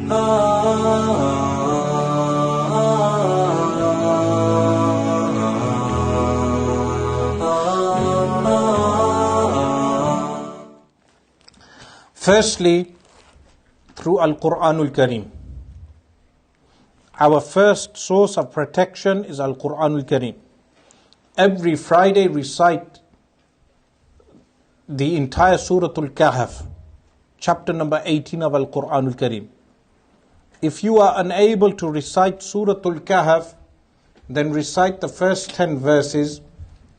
Firstly, through Al-Quranul Kareem. Our first source of protection is Al-Quranul Kareem. Every Friday recite the entire Suratul Kahf, chapter number 18 of Al-Quranul Kareem. If you are unable to recite Suratul Kahf, then recite the first 10 verses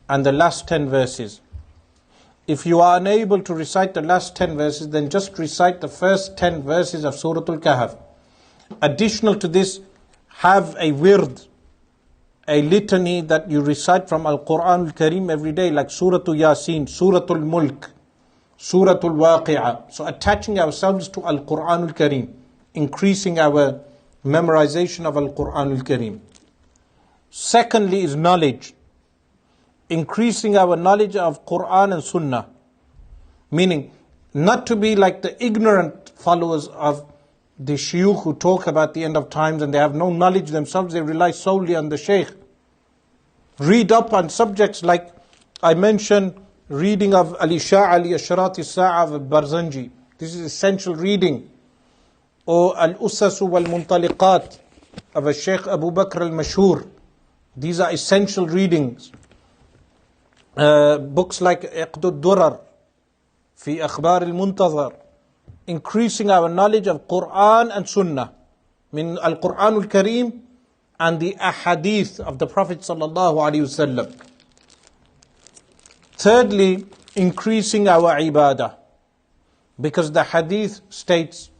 and the last 10 verses. If you are unable to recite the last 10 verses, then just recite the first 10 verses of Suratul Kahf. Additional to this, have a wird, a litany that you recite from Al-Quran Al-Kareem every day, like Suratul Yasin, Suratul Mulk, Suratul Waqi'ah. So attaching ourselves to Al-Quran Al-Kareem, increasing our memorization of Al-Quran Al-Kareem. Secondly is knowledge. Increasing our knowledge of Quran and Sunnah. Meaning, not to be like the ignorant followers of the shuyukh who talk about the end of times and they have no knowledge themselves, they rely solely on the shaykh. Read up on subjects like I mentioned, reading of Al-Isha' Al-Ashrati Sa'a of Barzanji. This is essential reading. Or Al-Usasu Wal-Muntaliqat of Shaykh Abu Bakr Al-Mashhur. These are essential readings. Books like Iqdud Durar, Fi Akhbar Al-Muntazar. Increasing our knowledge of Quran and Sunnah. Min Al-Quran Al-Kareem and the Ahadith of the Prophet Sallallahu Alaihi Wasallam. Thirdly, increasing our ibadah. Because the Hadith states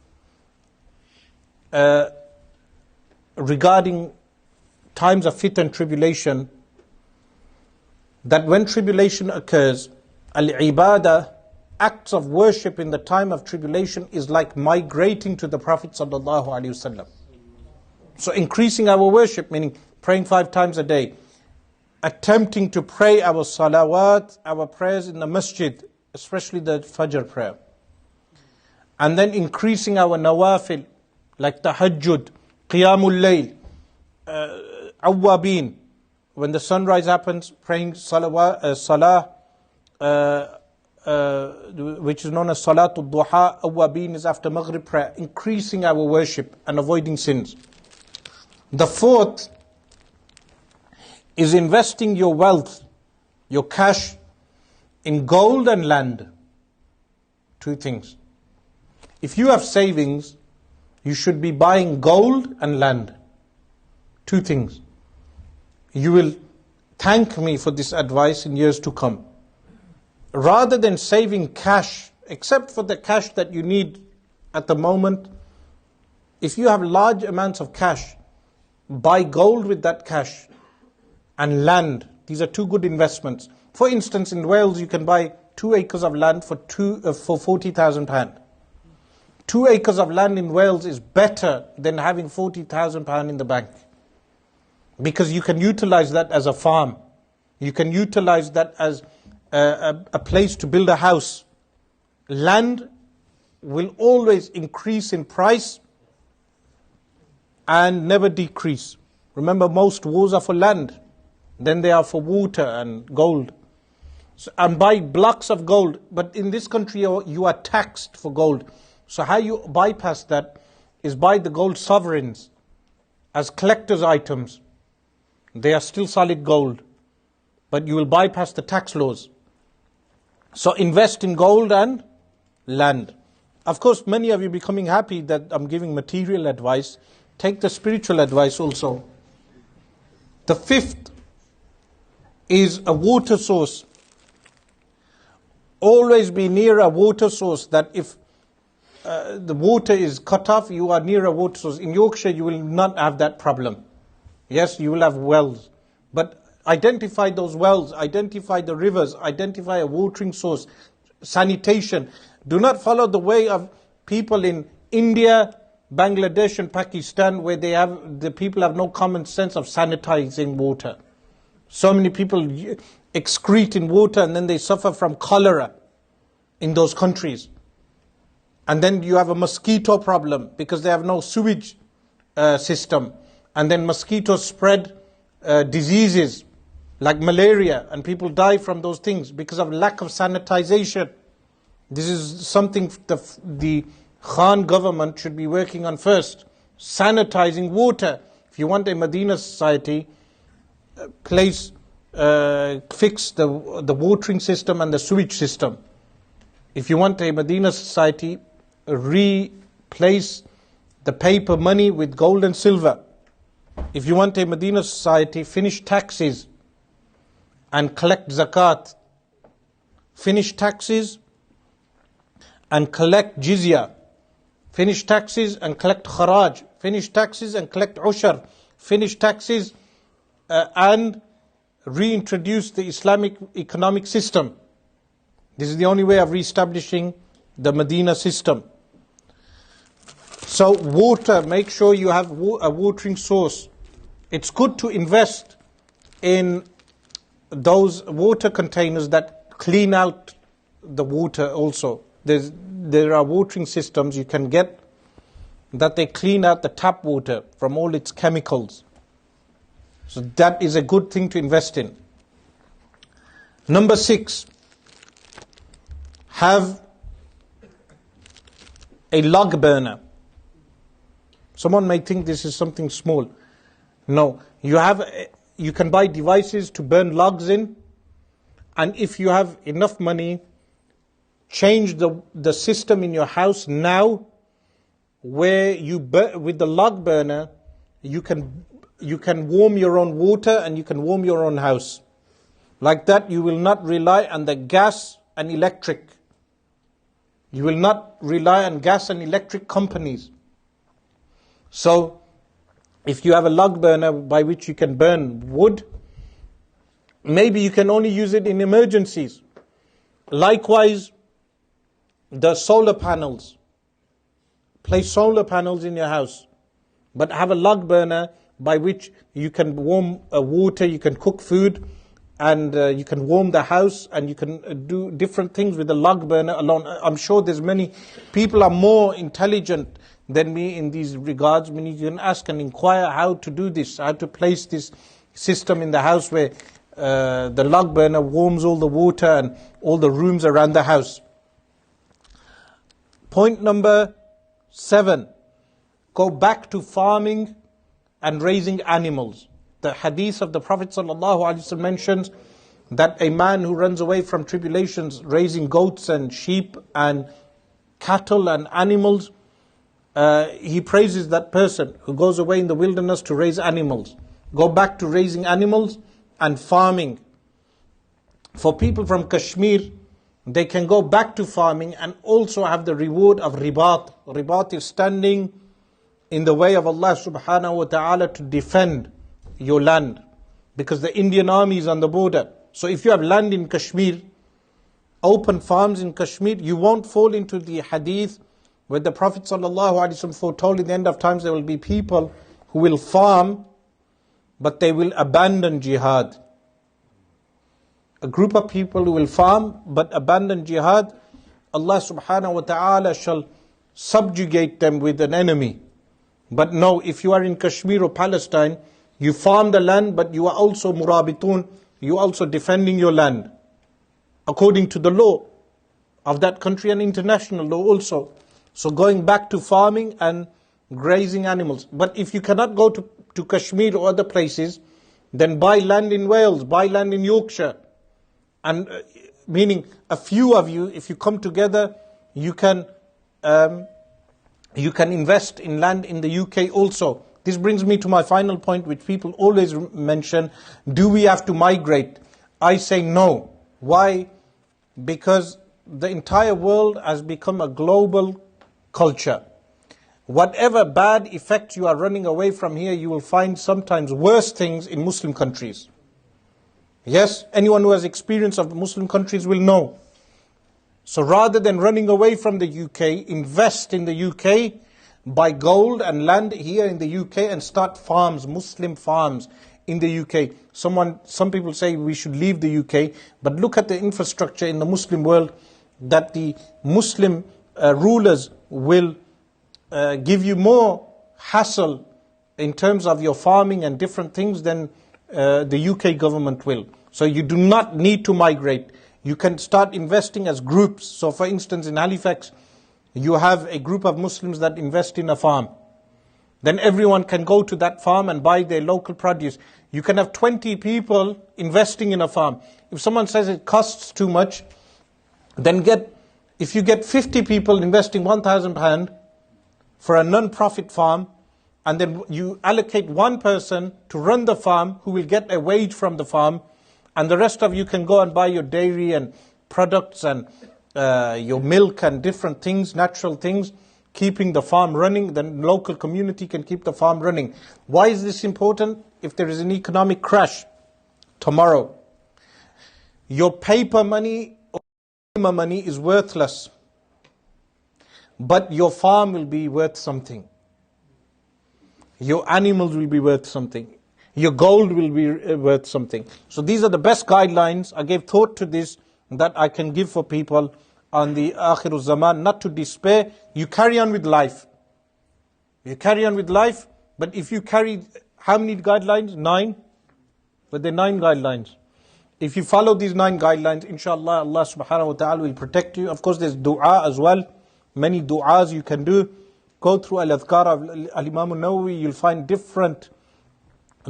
regarding times of fit and tribulation, that when tribulation occurs, al-ibadah, acts of worship in the time of tribulation, is like migrating to the Prophet Sallallahu Alaihi Wasallam. So increasing our worship, meaning praying 5 times a day, attempting to pray our salawat, our prayers in the masjid, especially the Fajr prayer. And then increasing our nawafil, like tahajjud, qiyamul layl, awwabin. When the sunrise happens, praying salah, which is known as Salatul Duha. Awwabin is after Maghrib prayer, increasing our worship and avoiding sins. The fourth is investing your wealth, your cash, in gold and land. 2 things. If you have savings, you should be buying gold and land. 2 things. You will thank me for this advice in years to come. Rather than saving cash, except for the cash that you need at the moment, if you have large amounts of cash, buy gold with that cash and land. These are 2 good investments. For instance, in Wales, you can buy 2 acres of land for £40,000. 2 acres of land in Wales is better than having £40,000 in the bank. Because you can utilize that as a farm. You can utilize that as a place to build a house. Land will always increase in price and never decrease. Remember, most wars are for land. Then they are for water and gold. So, and buy blocks of gold. But in this country, you are taxed for gold. So how you bypass that is buy the gold sovereigns as collector's items. They are still solid gold, but you will bypass the tax laws. So invest in gold and land. Of course, many of you are becoming happy that I'm giving material advice. Take the spiritual advice also. The fifth is a water source. Always be near a water source, that if the water is cut off, you are near a water source. In Yorkshire, you will not have that problem. Yes, you will have wells. But identify those wells, identify the rivers, identify a watering source, sanitation. Do not follow the way of people in India, Bangladesh and Pakistan, where the people have no common sense of sanitizing water. So many people excrete in water and then they suffer from cholera in those countries. And then you have a mosquito problem because they have no sewage system. And then mosquitoes spread diseases like malaria, and people die from those things because of lack of sanitization. This is something the Khan government should be working on first. Sanitizing water. If you want a Medina society, fix the watering system and the sewage system. If you want a Medina society, replace the paper money with gold and silver. If you want a Medina society, finish taxes and collect zakat. Finish taxes and collect jizya. Finish taxes and collect kharaj. Finish taxes and collect ushar. Finish taxes and reintroduce the Islamic economic system. This is the only way of reestablishing the Medina system. So water, make sure you have a watering source. It's good to invest in those water containers that clean out the water also. There are watering systems you can get that they clean out the tap water from all its chemicals. So that is a good thing to invest in. Number 6, have a log burner. Someone may think this is something small. No, you can buy devices to burn logs in, and if you have enough money, change the system in your house now, where with the log burner, you can warm your own water and you can warm your own house. Like that, you will not rely on the gas and electric. You will not rely on gas and electric companies. So, if you have a log burner by which you can burn wood, maybe you can only use it in emergencies. Likewise, the solar panels. Place solar panels in your house, but have a log burner by which you can warm water, you can cook food, and you can warm the house, and you can do different things with the log burner alone. I'm sure there's many people are more intelligent than me in these regards. I mean, you can ask and inquire how to do this, how to place this system in the house where the log burner warms all the water and all the rooms around the house. Point number 7, go back to farming and raising animals. The hadith of the Prophet ﷺ mentions that a man who runs away from tribulations, raising goats and sheep and cattle and animals, he praises that person who goes away in the wilderness to raise animals. Go back to raising animals and farming. For people from Kashmir, they can go back to farming and also have the reward of ribat. Ribat is standing in the way of Allah subhanahu wa ta'ala to defend your land, because the Indian army is on the border. So if you have land in Kashmir, open farms in Kashmir, you won't fall into the hadith where the Prophet ﷺ foretold in the end of times there will be people who will farm, but they will abandon jihad. A group of people who will farm but abandon jihad, Allah subhanahu wa ta'ala shall subjugate them with an enemy. But no, if you are in Kashmir or Palestine, you farm the land, but you are also murabitun, you are also defending your land, according to the law of that country and international law also. So going back to farming and grazing animals. But if you cannot go to Kashmir or other places, then buy land in Wales, buy land in Yorkshire. And meaning a few of you, if you come together, you can invest in land in the UK also. This brings me to my final point, which people always mention. Do we have to migrate? I say no. Why? Because the entire world has become a global culture. Whatever bad effect you are running away from here, you will find sometimes worse things in Muslim countries. Yes, anyone who has experience of Muslim countries will know. So rather than running away from the UK, invest in the UK, buy gold and land here in the UK and start farms, Muslim farms in the UK. Some people say we should leave the UK, but look at the infrastructure in the Muslim world that the Muslim rulers will give you more hassle in terms of your farming and different things than the UK government will. So you do not need to migrate. You can start investing as groups. So for instance, in Halifax, you have a group of Muslims that invest in a farm. Then everyone can go to that farm and buy their local produce. You can have 20 people investing in a farm. If someone says it costs too much, then if you get 50 people investing £1,000 for a non-profit farm, and then you allocate one person to run the farm who will get a wage from the farm, and the rest of you can go and buy your dairy and products and your milk and different things, natural things, keeping the farm running, then local community can keep the farm running. Why is this important? If there is an economic crash tomorrow, your paper money or money is worthless, but your farm will be worth something. Your animals will be worth something. Your gold will be worth something. So these are the best guidelines. I gave thought to this that I can give for people on the Akhirul Zaman, not to despair. You carry on with life. You carry on with life, but if you carry, how many guidelines? 9? But there are 9 guidelines. If you follow these 9 guidelines, inshallah, Allah subhanahu wa ta'ala will protect you. Of course, there's dua as well. Many du'as you can do. Go through Al-Adhkar of Al-Imam al-Nawawi, you'll find different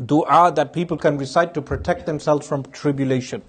dua that people can recite to protect themselves from tribulation.